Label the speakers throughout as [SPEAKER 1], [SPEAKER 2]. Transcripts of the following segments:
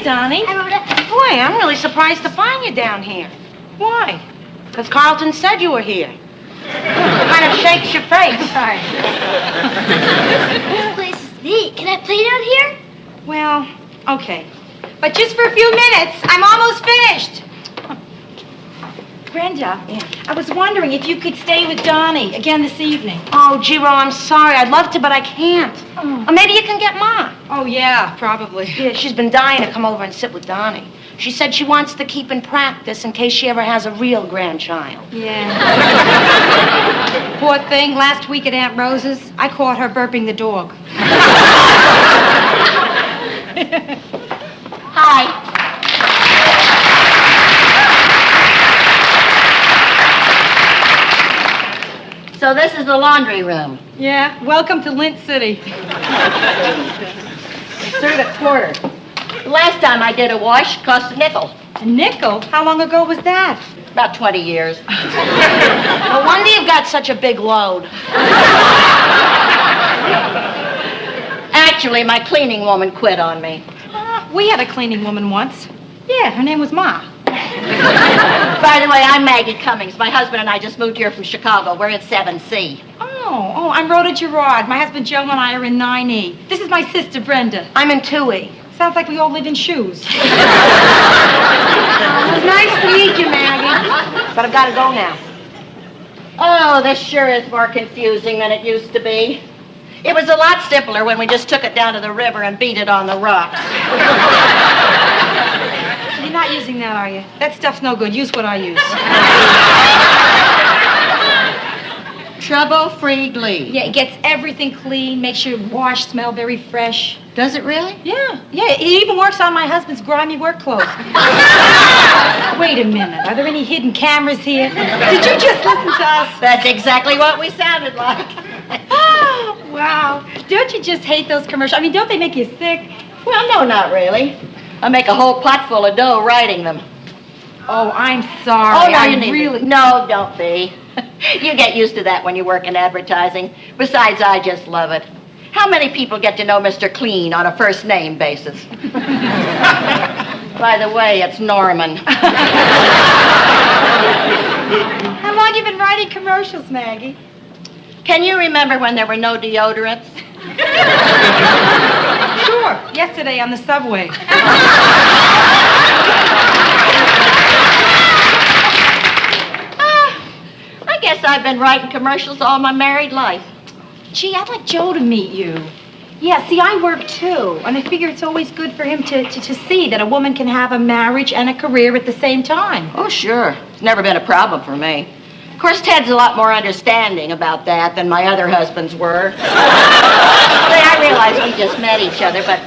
[SPEAKER 1] Donnie.
[SPEAKER 2] Hi, Rhoda.
[SPEAKER 3] Boy, I'm really surprised to find you down here. Why? Because Carlton said you were here. Kind of shakes your face.
[SPEAKER 1] Hi.
[SPEAKER 2] This place is neat. Can I play down here?
[SPEAKER 1] Well, okay. But just for a few minutes. I'm almost finished. Brenda, I was wondering if you could stay with Donnie again this evening.
[SPEAKER 3] Oh, Giro, I'm sorry. I'd love to, but I can't.
[SPEAKER 1] Oh.
[SPEAKER 3] Or maybe you can get Ma.
[SPEAKER 1] Oh, yeah, probably.
[SPEAKER 3] Yeah, she's been dying to come over and sit with Donnie. She said she wants to keep in practice in case she ever has a real grandchild.
[SPEAKER 1] Yeah. Poor thing, last week at Aunt Rose's, I caught her burping the dog.
[SPEAKER 3] Hi.
[SPEAKER 4] So this is the laundry room.
[SPEAKER 1] Yeah, welcome to Lint City.
[SPEAKER 4] Serve at quarter. The last time I did a wash cost a nickel.
[SPEAKER 1] A nickel? How long ago was that?
[SPEAKER 4] About 20 years.
[SPEAKER 3] No wonder you've got such a big load.
[SPEAKER 4] Actually, my cleaning woman quit on me.
[SPEAKER 1] We had a cleaning woman once. Yeah, her name was Ma.
[SPEAKER 4] By the way, I'm Maggie Cummings. My husband and I just moved here from Chicago. We're in 7C.
[SPEAKER 1] Oh, I'm Rhoda Gerard. My husband Joe and I are in 9E. This is my sister Brenda.
[SPEAKER 3] I'm in 2E.
[SPEAKER 1] Sounds like we all live in shoes.
[SPEAKER 3] It was nice to meet you, Maggie. But I've got to go now.
[SPEAKER 4] Oh, this sure is more confusing than it used to be. It was a lot simpler when we just took it down to the river and beat it on the rocks.
[SPEAKER 1] You're not using that, are you? That stuff's no good. Use what I use.
[SPEAKER 4] Trouble-free glue.
[SPEAKER 1] Yeah, it gets everything clean, makes your wash smell very fresh.
[SPEAKER 4] Does it really?
[SPEAKER 1] Yeah, it even works on my husband's grimy work clothes. Wait a minute, are there any hidden cameras here? Did you just listen to us?
[SPEAKER 4] That's exactly what we sounded like.
[SPEAKER 1] Oh, wow. Don't you just hate those commercials? I mean, don't they make you sick?
[SPEAKER 4] Well, no, not really. I make a whole pot full of dough writing them.
[SPEAKER 1] Oh, I'm sorry.
[SPEAKER 4] Oh, no,
[SPEAKER 1] I
[SPEAKER 4] you need
[SPEAKER 1] really...
[SPEAKER 4] No, don't be. You get used to that when you work in advertising. Besides, I just love it. How many people get to know Mr. Clean on a first-name basis? By the way, it's Norman.
[SPEAKER 1] How long have you been writing commercials, Maggie?
[SPEAKER 4] Can you remember when there were no deodorants?
[SPEAKER 1] Sure. Yesterday on the subway.
[SPEAKER 4] I guess I've been writing commercials all my married life.
[SPEAKER 1] Gee, I'd like Joe to meet you. Yeah, see, I work too, and I figure it's always good for him to see that a woman can have a marriage and a career at the same time.
[SPEAKER 4] Oh, sure. It's never been a problem for me. Of course, Ted's a lot more understanding about that than my other husbands were. I realize we just met each other, but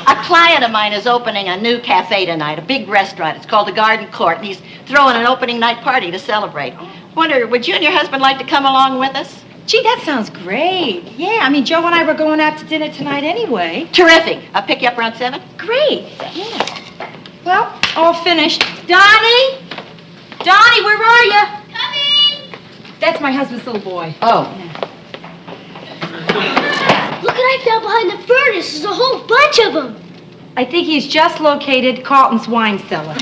[SPEAKER 4] a client of mine is opening a new cafe tonight, a big restaurant. It's called the Garden Court, and he's throwing an opening night party to celebrate. Wonder, would you and your husband like to come along with us?
[SPEAKER 1] Gee, that sounds great. Yeah, I mean, Joe and I were going out to dinner tonight anyway.
[SPEAKER 4] Terrific. I'll pick you up around 7.
[SPEAKER 1] Great. Yeah. Well, all finished. Donnie? Donnie, where are you?
[SPEAKER 2] Coming!
[SPEAKER 1] That's my husband's little boy.
[SPEAKER 4] Oh.
[SPEAKER 2] Look what I found behind the furnace. There's a whole bunch of them.
[SPEAKER 1] I think he's just located Carlton's wine cellar.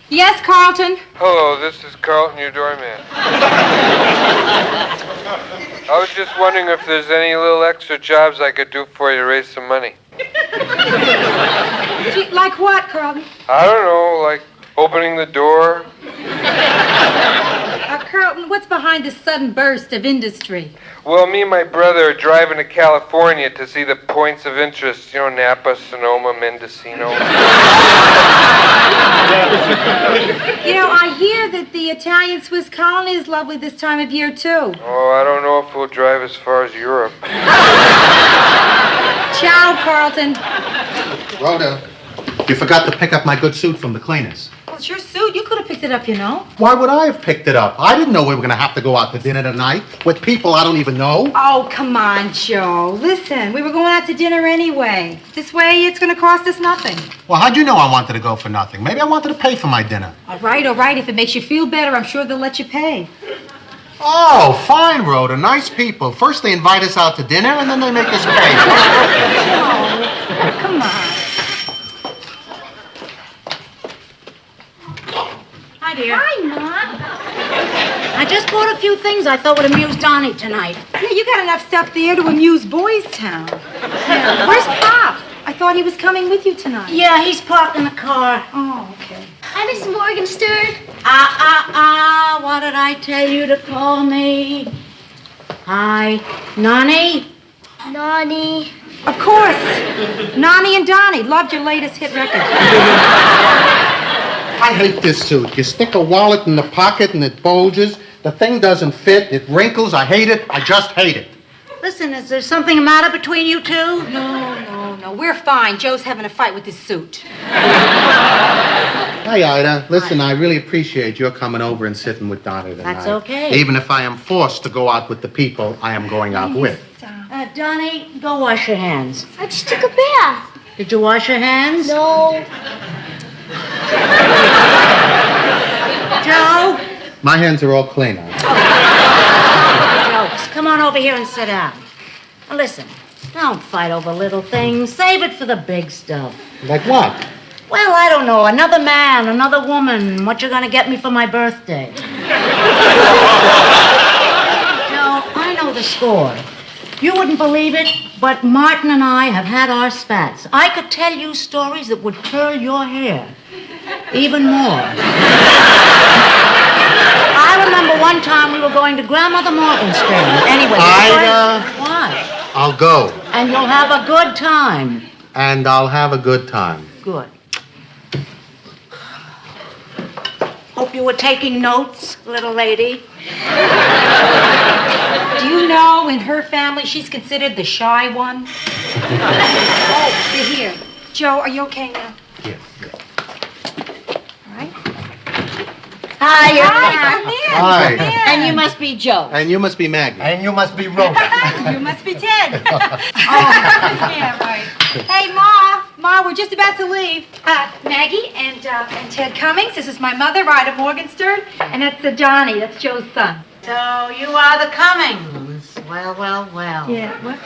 [SPEAKER 1] Yes, Carlton?
[SPEAKER 5] Hello, this is Carlton, your doorman. I was just wondering if there's any little extra jobs I could do for you to raise some money.
[SPEAKER 1] Gee, like what, Carlton?
[SPEAKER 5] I don't know, like opening the door.
[SPEAKER 1] Carlton, what's behind this sudden burst of industry?
[SPEAKER 5] Well, me and my brother are driving to California to see the points of interest, you know, Napa, Sonoma, Mendocino.
[SPEAKER 1] You know, I hear that the Italian-Swiss colony is lovely this time of year, too.
[SPEAKER 5] Oh, I don't know if we'll drive as far as Europe.
[SPEAKER 1] Ciao, Carlton.
[SPEAKER 6] Rhoda, you forgot to pick up my good suit from the cleaners.
[SPEAKER 1] Well, it's your suit. You could have picked it up, you know.
[SPEAKER 6] Why would I have picked it up? I didn't know we were going to have to go out to dinner tonight with people I don't even know.
[SPEAKER 1] Oh, come on, Joe. Listen, we were going out to dinner anyway. This way, it's going to cost us nothing.
[SPEAKER 6] Well, how'd you know I wanted to go for nothing? Maybe I wanted to pay for my dinner.
[SPEAKER 1] All right. If it makes you feel better, I'm sure they'll let you pay.
[SPEAKER 6] Oh, fine, Rhoda. Nice people. First they invite us out to dinner, and then they make us pay.
[SPEAKER 1] Come on. Hi, dear.
[SPEAKER 2] Hi, Ma.
[SPEAKER 3] I just bought a few things I thought would amuse Donnie tonight.
[SPEAKER 1] Yeah, you got enough stuff there to amuse Boys Town. Yeah. Where's Pop? I thought he was coming with you tonight.
[SPEAKER 3] Yeah, he's parked in the car.
[SPEAKER 1] Oh, okay.
[SPEAKER 2] Hi, Miss Morgenstern.
[SPEAKER 3] What did I tell you to call me? Hi, Nani?
[SPEAKER 2] Nani.
[SPEAKER 1] Of course. Nani and Donnie. Loved your latest hit record.
[SPEAKER 6] I hate this suit. You stick a wallet in the pocket and it bulges. The thing doesn't fit. It wrinkles. I hate it. I just hate it.
[SPEAKER 3] Listen, is there something the matter between you two?
[SPEAKER 1] No. We're fine. Joe's having a fight with his suit.
[SPEAKER 6] Hi, Ida. Listen, I really appreciate your coming over and sitting with Donna tonight.
[SPEAKER 3] That's okay.
[SPEAKER 6] Even if I am forced to go out with the people I am going out with.
[SPEAKER 3] Donnie, go wash your hands.
[SPEAKER 2] I just took a bath.
[SPEAKER 3] Did you wash your hands?
[SPEAKER 2] No.
[SPEAKER 3] Joe?
[SPEAKER 6] My hands are all clean, Ida.
[SPEAKER 3] Jokes. Come on over here and sit down. Now listen, don't fight over little things. Save it for the big stuff.
[SPEAKER 6] Like what?
[SPEAKER 3] Well, I don't know. Another man, another woman. What you gonna get me for my birthday? Joe, I know the score. You wouldn't believe it, but Martin and I have had our spats. I could tell you stories that would curl your hair. Even more. I remember one time we were going to Grandmother Morgenstern. Anyway,
[SPEAKER 6] Ida.
[SPEAKER 3] What?
[SPEAKER 6] I'll go.
[SPEAKER 3] And you'll have a good time.
[SPEAKER 6] And I'll have a good time.
[SPEAKER 3] Good. Hope you were taking notes, little lady.
[SPEAKER 1] Do you know, in her family, she's considered the shy one? Oh, you're here. Joe, are you okay now?
[SPEAKER 6] Yes.
[SPEAKER 1] All right.
[SPEAKER 4] Hi, you're
[SPEAKER 1] Hi,
[SPEAKER 4] Maggie.
[SPEAKER 1] come in.
[SPEAKER 6] Hi.
[SPEAKER 1] Come in.
[SPEAKER 4] And you must be Joe.
[SPEAKER 6] And you must be Maggie.
[SPEAKER 7] And you must be Rhoda.
[SPEAKER 1] You must be Ted. Yeah, right. Hey, Ma, we're just about to leave. Maggie and Ted Cummings. This is my mother, RHODA Morgenstern, and that's Donnie. That's Joe's son.
[SPEAKER 3] So you are the Cummings. Well.
[SPEAKER 1] Yeah. What?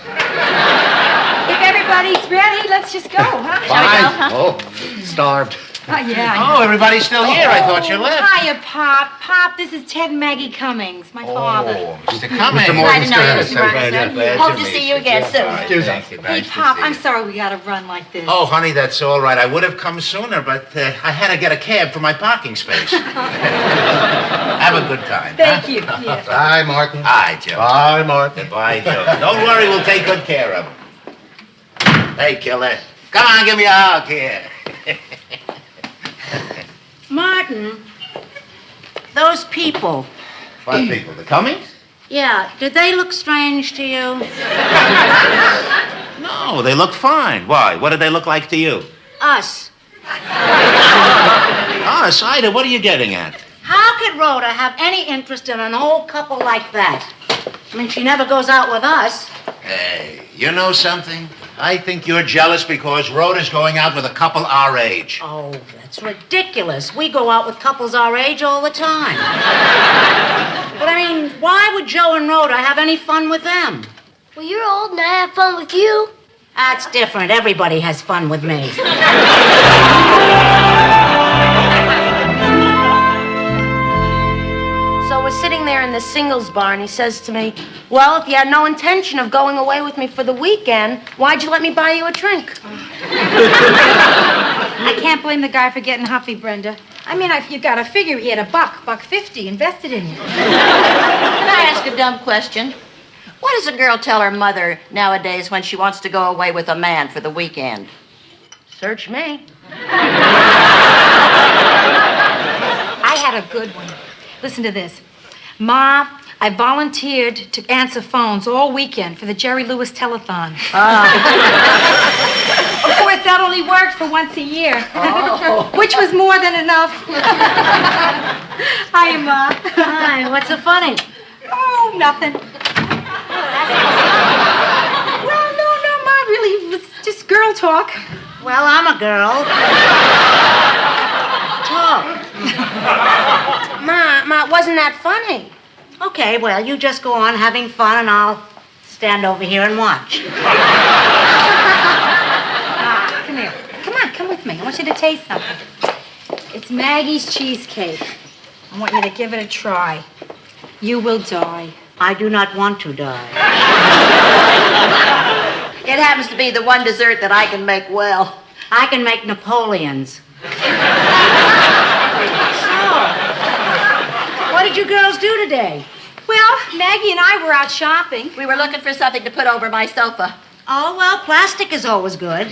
[SPEAKER 1] If everybody's ready, let's just go, huh?
[SPEAKER 7] Fine. Oh, starved.
[SPEAKER 1] Yeah.
[SPEAKER 7] Oh, everybody's still here. I thought you left.
[SPEAKER 1] Hiya, Pop. Pop, this is Ted and Maggie Cummings, my father.
[SPEAKER 7] Oh, Mr. Cummings.
[SPEAKER 6] Mr.
[SPEAKER 4] Glad to know you,
[SPEAKER 6] Morgenstern.
[SPEAKER 4] Mr. Morgenstern. Hope to see you again soon.
[SPEAKER 7] Excuse us.
[SPEAKER 1] Hey, Pop, I'm sorry we gotta run like this.
[SPEAKER 7] Oh, honey, that's all right. I would have come sooner, but I had to get a cab for my parking space. Have a good time.
[SPEAKER 1] Thank you. Yeah.
[SPEAKER 6] Bye, Martin.
[SPEAKER 7] Hi, Joe.
[SPEAKER 6] Bye, Martin.
[SPEAKER 7] Goodbye, Joe. Don't worry, we'll take good care of him. Hey, killer. Come on, give me a hug here.
[SPEAKER 3] Martin, those people.
[SPEAKER 7] What people? The Cummings?
[SPEAKER 3] Yeah, did they look strange to you?
[SPEAKER 7] No, they look fine. Why? What did they look like to you?
[SPEAKER 3] Us.
[SPEAKER 7] Us? Ida, what are you getting at?
[SPEAKER 3] How could Rhoda have any interest in an old couple like that? I mean, she never goes out with us.
[SPEAKER 7] Hey, you know something? I think you're jealous because Rhoda's going out with a couple our age.
[SPEAKER 3] Oh, that's ridiculous. We go out with couples our age all the time. But I mean, why would Joe and Rhoda have any fun with them?
[SPEAKER 2] Well, you're old and I have fun with you.
[SPEAKER 3] That's different. Everybody has fun with me.
[SPEAKER 8] So we're sitting there in the singles bar, and he says to me, well, if you had no intention of going away with me for the weekend, why'd you let me buy you a drink?
[SPEAKER 1] I can't blame the guy for getting huffy, Brenda. I mean, you gotta figure he had $1.50 invested in you.
[SPEAKER 4] Can I ask a dumb question? What does a girl tell her mother nowadays when she wants to go away with a man for the weekend?
[SPEAKER 8] Search me.
[SPEAKER 1] I had a good one. Listen to this. Ma, I volunteered to answer phones all weekend for the Jerry Lewis telethon. Of course, that only worked for once a year, which was more than enough. Hi, Ma.
[SPEAKER 3] Hi, what's so funny?
[SPEAKER 1] Oh, nothing. Well, no, Ma, really, it was just girl talk.
[SPEAKER 3] Well, I'm a girl. Talk.
[SPEAKER 8] Ma, wasn't that funny?
[SPEAKER 3] Okay, well, you just go on having fun, and I'll stand over here and watch.
[SPEAKER 1] Come here. Come on, come with me. I want you to taste something. It's Maggie's cheesecake. I want you to give it a try. You will die.
[SPEAKER 3] I do not want to die.
[SPEAKER 4] It happens to be the one dessert that I can make well.
[SPEAKER 3] I can make Napoleons. What did you girls do today?
[SPEAKER 1] Well, Maggie and I were out shopping.
[SPEAKER 4] We were looking for something to put over my sofa.
[SPEAKER 3] Oh, well, plastic is always good.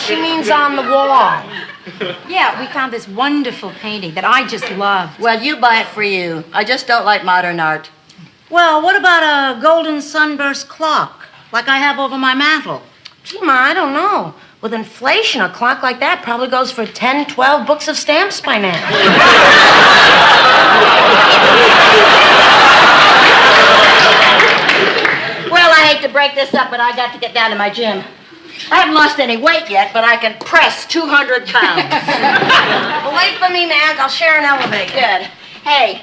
[SPEAKER 8] She means on the wall.
[SPEAKER 1] Yeah, we found this wonderful painting that I just loved.
[SPEAKER 4] Well, you buy it for you. I just don't like modern art.
[SPEAKER 3] Well, what about a golden sunburst clock, like I have over my mantel?
[SPEAKER 8] Gee, Ma, I don't know. With inflation, a clock like that probably goes for 10, 12 books of stamps by now.
[SPEAKER 4] Well, I hate to break this up, but I got to get down to my gym. I haven't lost any weight yet, but I can press 200 pounds.
[SPEAKER 8] Well, wait for me, Mag. I'll share an elevator.
[SPEAKER 4] Good. Hey,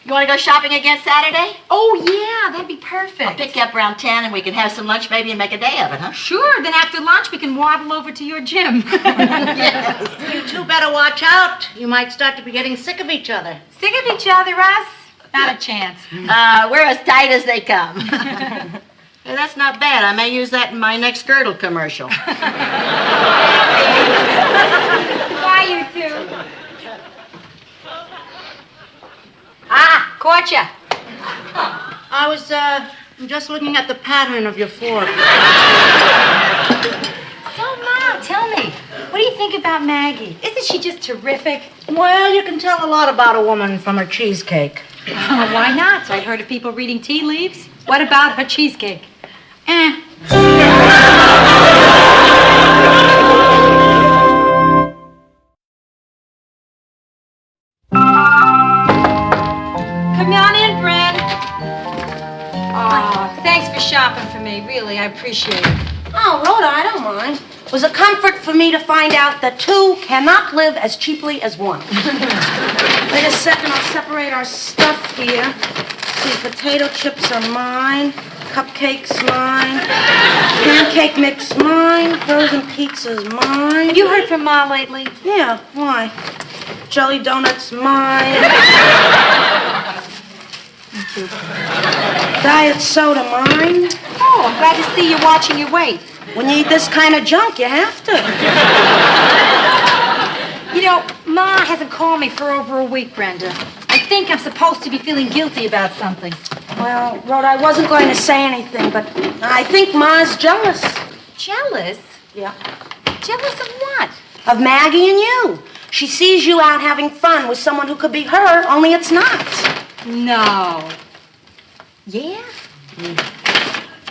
[SPEAKER 4] you want to go shopping again Saturday?
[SPEAKER 1] Oh, yeah, that'd be perfect.
[SPEAKER 4] I'll pick you up around 10 and we can have some lunch maybe and make a day of it, huh?
[SPEAKER 1] Sure, then after lunch we can waddle over to your gym.
[SPEAKER 4] Yes.
[SPEAKER 3] You two better watch out. You might start to be getting sick of each other.
[SPEAKER 1] Sick of each other, us? Not a chance.
[SPEAKER 4] We're as tight as they come. Hey, that's not bad. I may use that in my next girdle commercial.
[SPEAKER 1] Why, you two? Ah, caught ya.
[SPEAKER 3] I was, just looking at the pattern of your fork.
[SPEAKER 1] So, Mom, tell me, what do you think about Maggie? Isn't she just terrific?
[SPEAKER 3] Well, you can tell a lot about a woman from her cheesecake.
[SPEAKER 1] Oh, why not? I heard of people reading tea leaves. What about her cheesecake? Come on in, Bryn. Oh, thanks for shopping for me. Really, I appreciate it.
[SPEAKER 8] Oh, Rhoda, I don't mind. It was a comfort for me to find out that two cannot live as cheaply as one. Wait a second, I'll separate our stuff here. See, potato chips are mine, cupcakes mine, pancake mix mine, frozen pizza's mine.
[SPEAKER 1] Have you heard from Ma lately?
[SPEAKER 8] Yeah, why? Jelly donuts mine.
[SPEAKER 1] Thank you.
[SPEAKER 8] Diet soda mine.
[SPEAKER 1] Oh, I'm glad to see you're watching your weight.
[SPEAKER 8] When you eat this kind of junk, you have to.
[SPEAKER 1] You know, Ma hasn't called me for over a week, Brenda. I think I'm supposed to be feeling guilty about something.
[SPEAKER 8] Well, Rhoda, I wasn't going to say anything, but I think Ma's jealous.
[SPEAKER 1] Jealous?
[SPEAKER 8] Yeah.
[SPEAKER 1] Jealous of what?
[SPEAKER 8] Of Maggie and you. She sees you out having fun with someone who could be her, only it's not.
[SPEAKER 1] No. Yeah?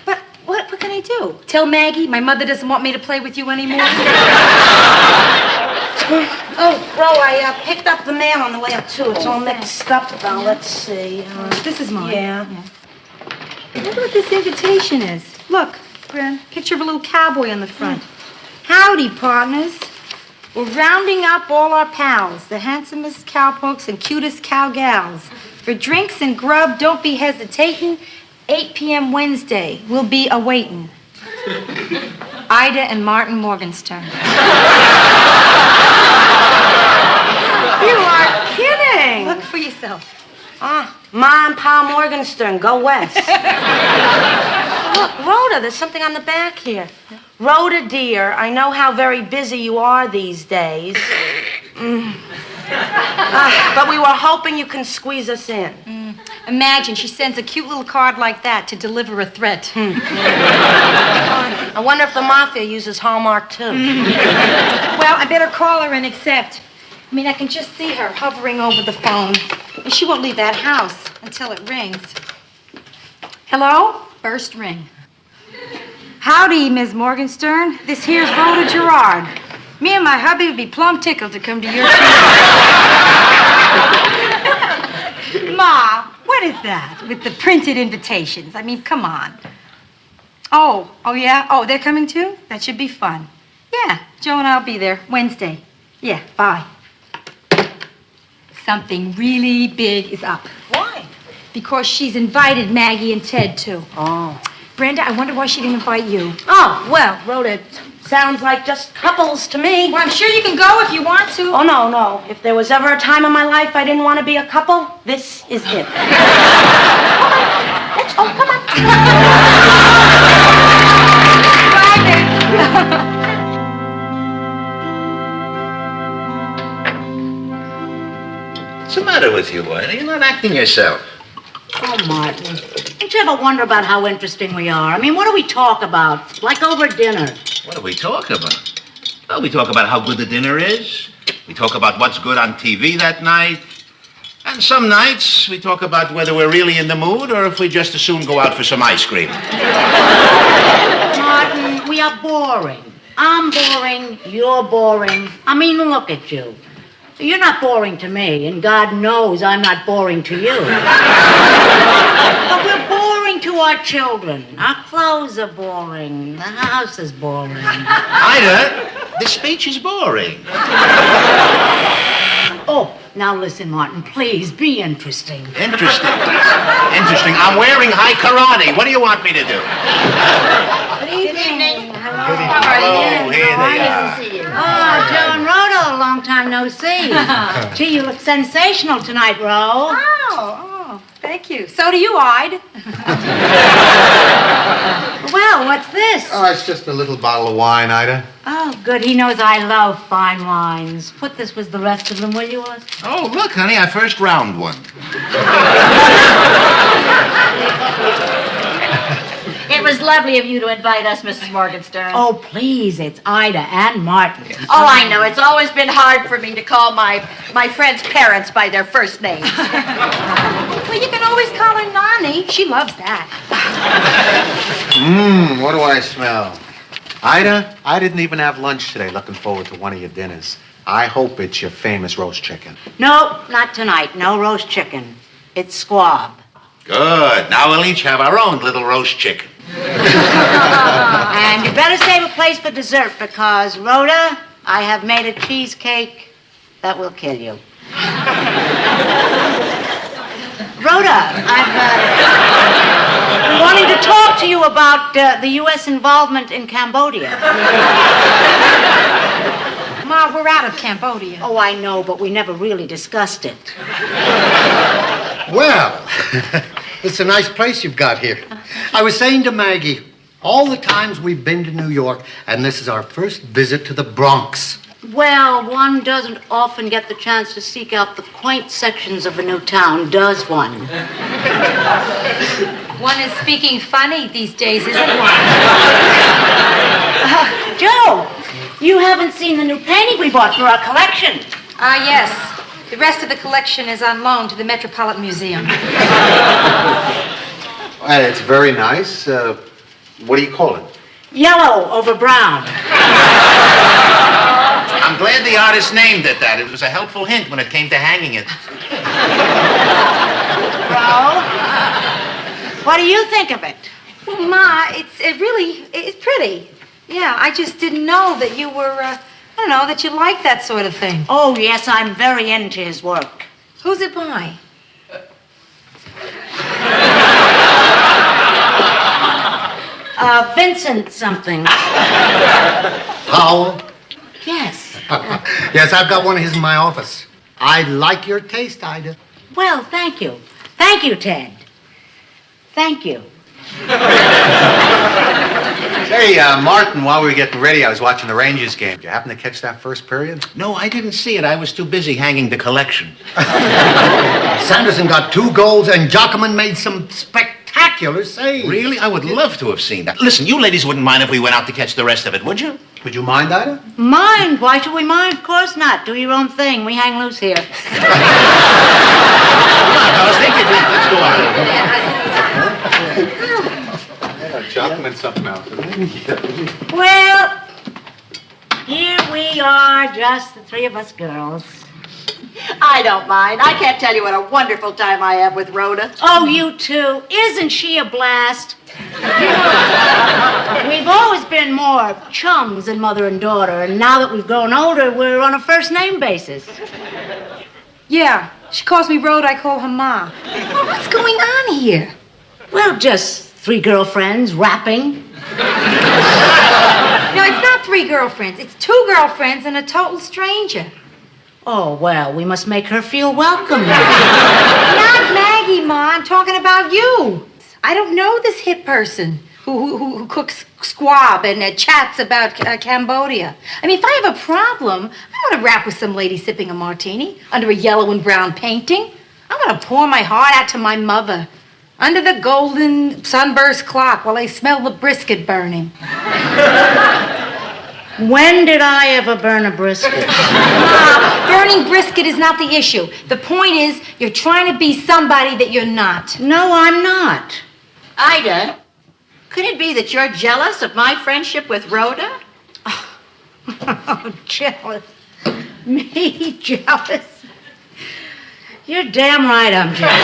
[SPEAKER 1] But what can I do? Tell Maggie my mother doesn't want me to play with you anymore?
[SPEAKER 8] Oh, Ro, I picked up the mail on the way up, too. It's all mixed up, though. Let's see.
[SPEAKER 1] This is mine.
[SPEAKER 8] Yeah.
[SPEAKER 1] Look what this invitation is. Look, Bryn, picture of a little cowboy on the front. Howdy, partners. We're rounding up all our pals, the handsomest cowpokes and cutest cowgals. For drinks and grub, don't be hesitating. 8 p.m. Wednesday, we'll be awaiting. Ida and Martin Morgenstern.
[SPEAKER 8] You are kidding.
[SPEAKER 1] Look for yourself.
[SPEAKER 8] Ma and Pa Morgenstern, go west. Look, Rhoda, there's something on the back here. Rhoda, dear, I know how very busy you are these days. But we were hoping you can squeeze us in.
[SPEAKER 1] Imagine she sends a cute little card like that to deliver a threat.
[SPEAKER 8] I wonder if the Mafia uses Hallmark, too.
[SPEAKER 1] Well, I better call her and accept. I mean, I can just see her hovering over the phone. And she won't leave that house until it rings. Hello? First ring. Howdy, Ms. Morgenstern. This here's Rhoda Gerard. Me and my hubby would be plumb tickled to come to your show. Ma, what is that with the printed invitations? I mean, come on. Oh, yeah? Oh, they're coming too? That should be fun. Yeah, Joe and I'll be there Wednesday. Yeah, bye. something really big is up.
[SPEAKER 8] Why?
[SPEAKER 1] Because she's invited Maggie and Ted, too.
[SPEAKER 8] Oh.
[SPEAKER 1] Brenda, I wonder why she didn't invite you.
[SPEAKER 8] Oh, well, Rhoda, it sounds like just couples to me.
[SPEAKER 1] Well, I'm sure you can go if you want to.
[SPEAKER 8] Oh, no, no. If there was ever a time in my life I didn't want to be a couple, this is it. Let's go, come on.
[SPEAKER 1] Bye, then.
[SPEAKER 7] What's the matter with you, boy? You're not acting yourself.
[SPEAKER 3] Oh, Martin. Don't you ever wonder about how interesting we are? I mean, what do we talk about? Like over dinner.
[SPEAKER 7] What do we talk about? Well, we talk about how good the dinner is. We talk about what's good on TV that night. And some nights we talk about whether we're really in the mood or if we just as soon go out for some ice cream.
[SPEAKER 3] Martin, we are boring. I'm boring. You're boring. I mean, look at you. You're not boring to me, and God knows I'm not boring to you. But we're boring to our children. Our clothes are boring. The house is boring.
[SPEAKER 7] Ida, the speech is boring.
[SPEAKER 3] Oh, now listen, Martin, please, be interesting.
[SPEAKER 7] Interesting. Interesting. I'm wearing high karate. What do you want me to do?
[SPEAKER 3] Good evening. Hello.
[SPEAKER 7] Hello, here they are.
[SPEAKER 3] Oh, Joe and Rhoda, a long time no see. Gee, you look sensational tonight, Ro.
[SPEAKER 1] Oh, thank you. So do you, Ide.
[SPEAKER 3] Well, what's this?
[SPEAKER 6] Oh, it's just a little bottle of wine, Ida.
[SPEAKER 3] Oh, good. He knows I love fine wines. Put this with the rest of them, will you, Oz?
[SPEAKER 7] Oh, look, honey, I first round one.
[SPEAKER 4] It was lovely of you to invite us, Mrs. Morgenstern.
[SPEAKER 3] Oh, please, it's Ida and Martin.
[SPEAKER 4] Oh, I know. It's always been hard for me to call my friends' parents by their first names.
[SPEAKER 1] Well, you can always call her Nani. She loves that.
[SPEAKER 6] What do I smell? Ida, I didn't even have lunch today. Looking forward to one of your dinners. I hope it's your famous roast chicken.
[SPEAKER 3] No, not tonight. No roast chicken. It's squab.
[SPEAKER 7] Good. Now we'll each have our own little roast chicken.
[SPEAKER 3] And you better save a place for dessert because, Rhoda, I have made a cheesecake that will kill you. Rhoda, I've been wanting to talk to you about the U.S. involvement in Cambodia.
[SPEAKER 1] Ma, we're out of Cambodia.
[SPEAKER 3] Oh, I know, but we never really discussed it.
[SPEAKER 9] Well, it's a nice place you've got here. I was saying to Maggie, all the times we've been to New York, and this is our first visit to the Bronx.
[SPEAKER 3] Well, one doesn't often get the chance to seek out the quaint sections of a new town, does one?
[SPEAKER 1] One is speaking funny these days, isn't one?
[SPEAKER 3] Joe, you haven't seen the new painting we bought for our collection.
[SPEAKER 1] Yes. The rest of the collection is on loan to the Metropolitan Museum.
[SPEAKER 6] It's very nice. What do you call it?
[SPEAKER 3] Yellow over brown.
[SPEAKER 7] I'm glad the artist named it that. It was a helpful hint when it came to hanging it.
[SPEAKER 3] Bro, what do you think of it?
[SPEAKER 1] Well, Ma, it's pretty. Yeah, I just didn't know that you were, that you like that sort of thing.
[SPEAKER 3] Oh, yes, I'm very into his work.
[SPEAKER 1] Who's it by?
[SPEAKER 3] Vincent something.
[SPEAKER 9] Powell?
[SPEAKER 3] Yes.
[SPEAKER 9] Yes, I've got one of his in my office. I like your taste, Ida.
[SPEAKER 3] Well, thank you. Thank you, Ted. Thank you.
[SPEAKER 6] Hey, Martin, while we were getting ready, I was watching the Rangers game. Did you happen to catch that first period?
[SPEAKER 7] No, I didn't see it. I was too busy hanging the collection.
[SPEAKER 9] Sanderson got 2 goals, and Jockman made some spectacular saves.
[SPEAKER 7] Really? I would love to have seen that. Listen, you ladies wouldn't mind if we went out to catch the rest of it, would you?
[SPEAKER 6] Would you mind, Ida?
[SPEAKER 3] Mind? Why should we mind? Of course not. Do your own thing. We hang loose here.
[SPEAKER 7] Come on, fellas, take it. Let's go out.
[SPEAKER 6] Jockman something else, isn't
[SPEAKER 3] Well, here we are, just the 3 of us girls.
[SPEAKER 4] I don't mind. I can't tell you what a wonderful time I have with Rhoda.
[SPEAKER 3] Oh, you too. Isn't she a blast? We've always been more chums than mother and daughter, and now that we've grown older, we're on a first name basis.
[SPEAKER 1] Yeah, she calls me Rhoda, I call her Ma. Oh, what's going on here?
[SPEAKER 3] Well, just 3 girlfriends rapping.
[SPEAKER 1] No, it's not 3 girlfriends. It's 2 girlfriends and a total stranger.
[SPEAKER 3] Oh, well, we must make her feel welcome now.
[SPEAKER 1] Not Maggie, Ma. I'm talking about you. I don't know this hip person who cooks squab and chats about Cambodia. I mean, if I have a problem, I want to rap with some lady sipping a martini under a yellow and brown painting. I want to pour my heart out to my mother under the golden sunburst clock while I smell the brisket burning.
[SPEAKER 3] When did I ever burn a brisket?
[SPEAKER 1] Ma, burning brisket is not the issue. The point is, you're trying to be somebody that you're not.
[SPEAKER 3] No, I'm not.
[SPEAKER 4] Ida, could it be that you're jealous of my friendship with Rhoda?
[SPEAKER 3] Oh, jealous. Me jealous? You're damn right I'm jealous.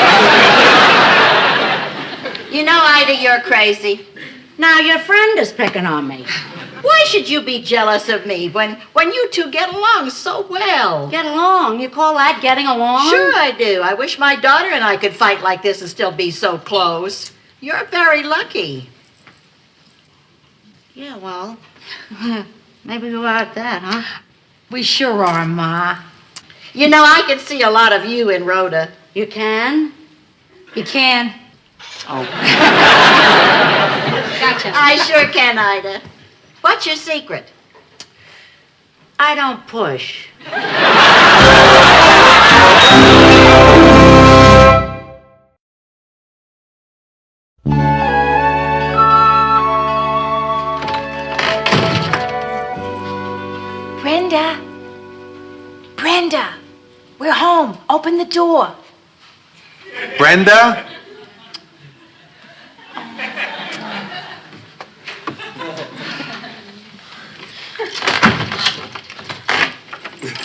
[SPEAKER 4] You know, Ida, you're crazy.
[SPEAKER 3] Now your friend is picking on me.
[SPEAKER 4] Why should you be jealous of me when you two get along so well?
[SPEAKER 3] Get along? You call that getting along?
[SPEAKER 4] Sure I do. I wish my daughter and I could fight like this and still be so close. You're very lucky.
[SPEAKER 3] Yeah, well, maybe we are at that, huh?
[SPEAKER 1] We sure are, Ma.
[SPEAKER 4] You know, I can see a lot of you in Rhoda.
[SPEAKER 3] You can?
[SPEAKER 1] You can.
[SPEAKER 3] Oh.
[SPEAKER 1] Gotcha.
[SPEAKER 4] I sure can, Ida. What's your secret?
[SPEAKER 3] I don't push.
[SPEAKER 1] Brenda. Brenda. We're home. Open the door.
[SPEAKER 6] Brenda?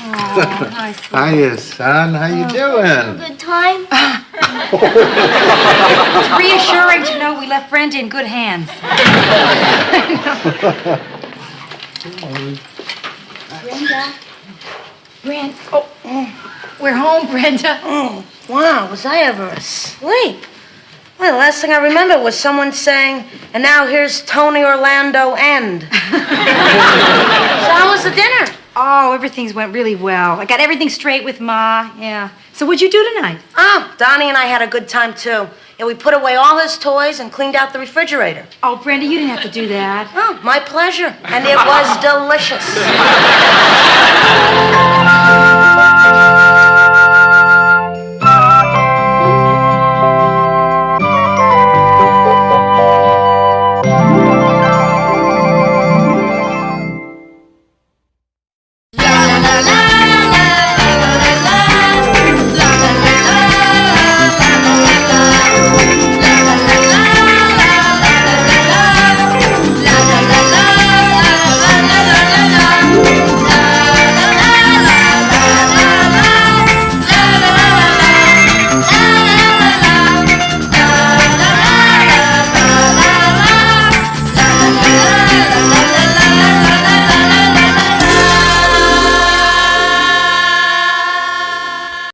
[SPEAKER 1] Oh, nice.
[SPEAKER 6] Hiya, son. How you doing?
[SPEAKER 2] Good time?
[SPEAKER 1] It's reassuring to know we left Brenda in good hands. Brenda. Oh, we're home, Brenda.
[SPEAKER 8] Oh, wow, was I ever asleep? Well, the last thing I remember was someone saying, and now here's Tony Orlando End. So how was the dinner?
[SPEAKER 1] Oh, everything's went really well. I got everything straight with Ma, yeah. So what'd you do tonight?
[SPEAKER 8] Oh, Donnie and I had a good time, too. Yeah, we put away all his toys and cleaned out the refrigerator.
[SPEAKER 1] Oh, Brenda, you didn't have to do that.
[SPEAKER 8] Oh, my pleasure. And it was delicious.